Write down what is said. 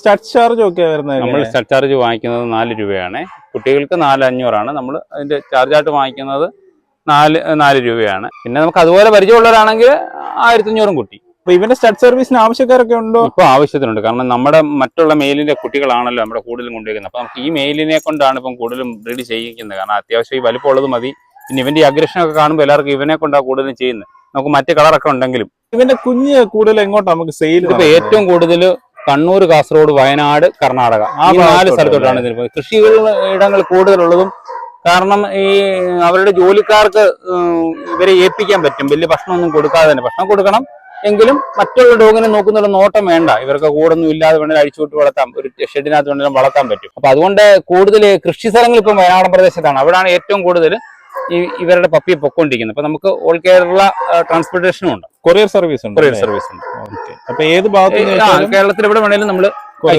Stud charge ഒക്കെ വരുന്നത്? നമ്മൾ സ്റ്റഡ് ചാർജ് വാങ്ങിക്കുന്നത് 4 രൂപയാണ്. കുട്ടികൾക്ക് 4,500 നമ്മൾ അതിന്റെ ചാർജായിട്ട് വാങ്ങിക്കുന്നത് 4 രൂപയാണ്. പിന്നെ നമുക്ക് അതുപോലെ പരിചയമുള്ളവരാണെങ്കിൽ 1,500 കുട്ടി. അപ്പൊ ഇവന്റെ സ്റ്റഡ് സർവീസിന് ആവശ്യക്കാരൊക്കെ ഉണ്ടോ? ഇപ്പൊ ആവശ്യത്തിനുണ്ട്. കാരണം നമ്മുടെ മറ്റുള്ള മെയിലിന്റെ കുട്ടികളാണല്ലോ നമ്മുടെ കൂടുതലും കൊണ്ടുവയ്ക്കുന്നത്. അപ്പൊ നമുക്ക് ഈ മെയിലിനെ കൊണ്ടാണ് ഇപ്പം കൂടുതലും ബ്രീഡ് ചെയ്യിക്കുന്നത്. കാരണം അത്യാവശ്യം ഈ വലിപ്പമുള്ളത് മതി. പിന്നെ ഇവന്റെ ഈ അഗ്രഷനൊക്കെ കാണുമ്പോൾ എല്ലാവർക്കും ഇവനെ കൊണ്ടാണ് കൂടുതലും ചെയ്യുന്നത്. നമുക്ക് മറ്റു കളറൊക്കെ ഉണ്ടെങ്കിലും. ഇവന്റെ കുഞ്ഞ് കൂടുതൽ എങ്ങോട്ടാണ് നമുക്ക് സെയിൽ? ഇപ്പൊ ഏറ്റവും കൂടുതൽ കണ്ണൂർ, കാസർഗോഡ്, വയനാട്, കർണാടക ഈ 4 സ്ഥലത്തോട്ടാണ് ഇതിന് കൃഷി ഇടങ്ങൾ കൂടുതലുള്ളതും. കാരണം ഈ അവരുടെ ജോലിക്കാർക്ക് ഇവരെ ഏൽപ്പിക്കാൻ പറ്റും. വലിയ ഭക്ഷണമൊന്നും കൊടുക്കാതെ തന്നെ. ഭക്ഷണം കൊടുക്കണം എങ്കിലും മറ്റുള്ള ഡോഗിനെ നോക്കുന്ന നോട്ടം വേണ്ട. ഇവർക്ക് കൂടൊന്നും ഇല്ലാതെ വേണമെങ്കിൽ അഴിച്ചുവിട്ട് വളർത്താം. ഒരു ഷെഡിനകത്ത് വേണമെങ്കിലും വളർത്താൻ പറ്റും. അപ്പൊ അതുകൊണ്ട് കൂടുതൽ കൃഷി സ്ഥലങ്ങൾ ഇപ്പം വയനാടൻ പ്രദേശത്താണ്. അവിടെയാണ് ഏറ്റവും കൂടുതൽ ഇവരുടെ പപ്പിയെ പൊക്കോണ്ടിരിക്കുന്നത്. അപ്പൊ നമുക്ക് ഓൾ കേരള ട്രാൻസ്പോർട്ടേഷനും ഉണ്ട്. കൊറിയർ സർവീസ് ഉണ്ട്. കൊറിയർ സർവീസ് ഉണ്ട്. അപ്പൊ ഏത് ഭാഗത്ത് കേരളത്തിൽ എവിടെ വേണേലും നമ്മൾ